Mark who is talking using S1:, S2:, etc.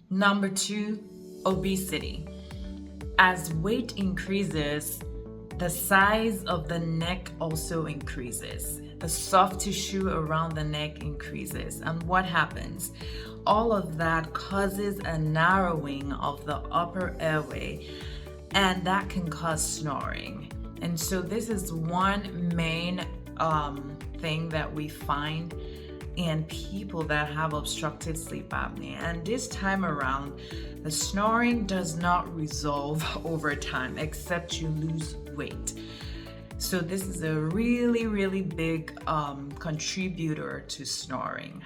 S1: Number two, obesity. As weight increases, the size of the neck also increases. The soft tissue around the neck increases. And what happens? All of that causes a narrowing of the upper airway, and that can cause snoring. And so this is one main thing that we find in people that have obstructive sleep apnea. And this time around, the snoring does not resolve over time except you lose weight. So this is a really, really big contributor to snoring.